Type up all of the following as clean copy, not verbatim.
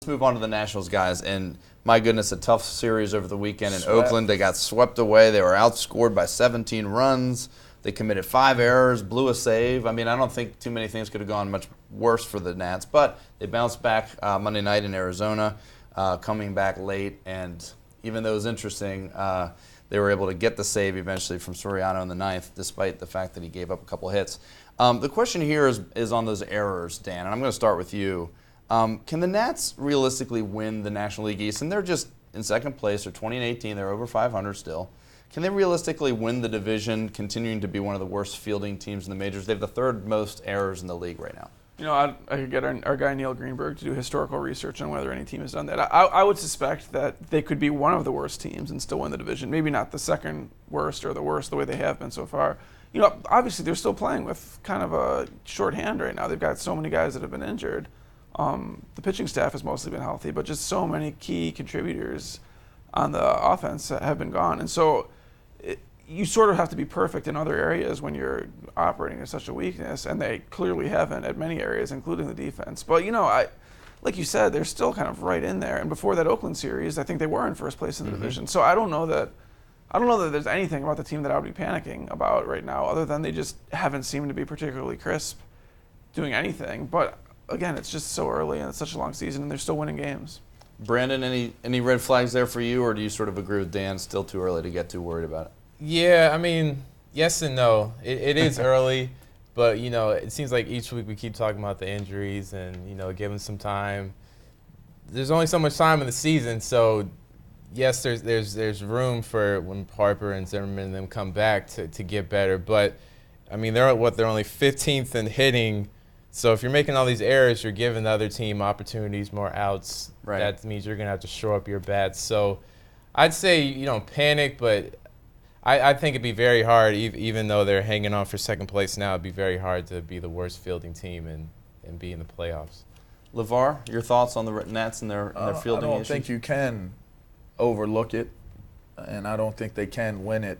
Move on to the Nationals, guys, and my goodness, a tough series over the weekend in Oakland. They got swept away. They were outscored by 17 runs. They committed 5 errors, blew a save. I mean, I don't think too many things could have gone much worse for the Nats, but they bounced back Monday night in Arizona, coming back late, and even though it was interesting, they were able to get the save eventually from Soriano in the ninth, despite the fact that he gave up a couple hits. The question here is on those errors, Dan, and I'm going to start with you. Can the Nats realistically win the National League East? And they're just in second place. They're 20-18. They're over 500 still. Can they realistically win the division, continuing to be one of the worst fielding teams in the majors? They have the third most errors in the league right now. You know, I could get our guy Neil Greenberg to do historical research on whether any team has done that. I would suspect that they could be one of the worst teams and still win the division. Maybe not the second worst or the worst the way they have been so far. You know, obviously they're still playing with kind of a shorthand right now. They've got so many guys that have been injured. The pitching staff has mostly been healthy, but just so many key contributors on the offense have been gone. And so you sort of have to be perfect in other areas when you're operating at such a weakness, and they clearly haven't at many areas, including the defense. But, you know, like you said, they're still kind of right in there. And before that Oakland series, I think they were in first place in the division. So I don't know that there's anything about the team that I would be panicking about right now, other than they just haven't seemed to be particularly crisp doing anything. But again, it's just so early and it's such a long season, and they're still winning games. Brandon, any red flags there for you, or do you sort of agree with Dan? Still too early to get too worried about it? Yeah, I mean, yes and no. It is early, but, you know, it seems like each week we keep talking about the injuries and, you know, give them some time. There's only so much time in the season, so yes, there's room for when Harper and Zimmerman and them come back to get better. But, I mean, they're only 15th in hitting. So if you're making all these errors, you're giving the other team opportunities, more outs. Right. That means you're going to have to shore up your bats. So I'd say you don't panic, but I think it'd be very hard, even though they're hanging on for second place now, it'd be very hard to be the worst fielding team and be in the playoffs. LeVar, your thoughts on the Nats and their fielding I don't issues? think you can overlook it, and I don't think they can win it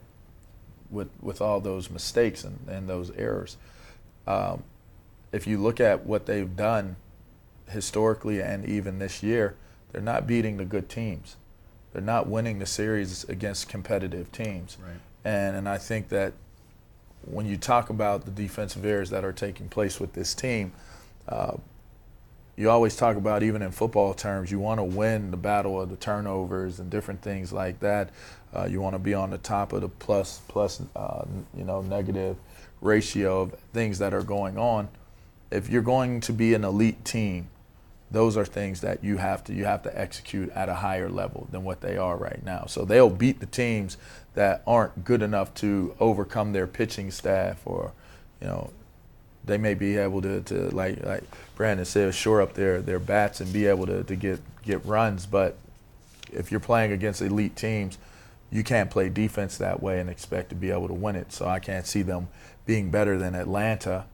with all those mistakes and those errors. If you look at what they've done historically and even this year, they're not beating the good teams. They're not winning the series against competitive teams. Right. And I think that when you talk about the defensive errors that are taking place with this team, you always talk about, even in football terms, you want to win the battle of the turnovers and different things like that. You want to be on the top of the plus negative ratio of things that are going on. If you're going to be an elite team, those are things that you have to execute at a higher level than what they are right now. So they'll beat the teams that aren't good enough to overcome their pitching staff, or, you know, they may be able to like Brandon said, shore up their bats and be able to get runs. But if you're playing against elite teams, you can't play defense that way and expect to be able to win it. So I can't see them being better than Atlanta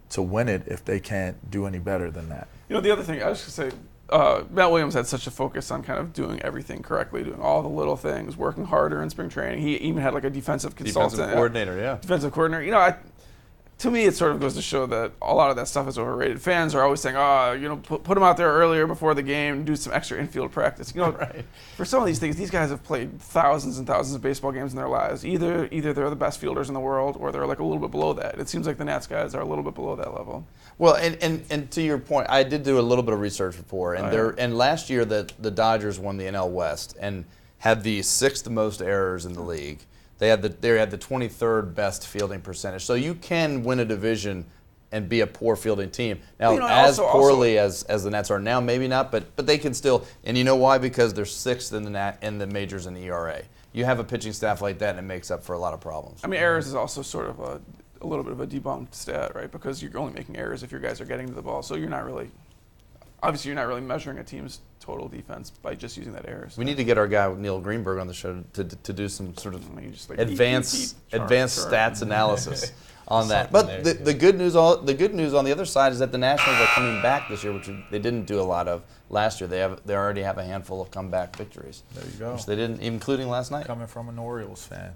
to win it if they can't do any better than that. You know, the other thing I was going to say, Matt Williams had such a focus on kind of doing everything correctly, doing all the little things, working harder in spring training. He even had like a defensive consultant. Defensive coordinator, yeah. Defensive coordinator. You know, to me, it sort of goes to show that a lot of that stuff is overrated. Fans are always saying, put him out there earlier before the game, do some extra infield practice. You know, Right. For some of these things, these guys have played thousands and thousands of baseball games in their lives. Either they're the best fielders in the world, or they're like a little bit below that. It seems like the Nats guys are a little bit below that level. Well, and to your point, I did do a little bit of research before, and and last year the Dodgers won the NL West and had the 6th most errors in the league. They had the 23rd best fielding percentage. So you can win a division and be a poor fielding team. Now, as poorly as the Nats are now, maybe not, but they can still. And you know why? Because they're 6th in the majors in ERA. You have a pitching staff like that, and it makes up for a lot of problems. I mean, errors is also sort of a little bit of a debunked stat, right? Because you're only making errors if your guys are getting to the ball. So you're not really measuring a team's total defense by just using that error. We need to get our guy Neil Greenberg on the show to do some sort of advanced stats analysis on that. But the good news on the other side is that the Nationals are coming back this year, which they didn't do a lot of last year. They already have a handful of comeback victories. There you go. Which they didn't, including last night. Coming from an Orioles fan.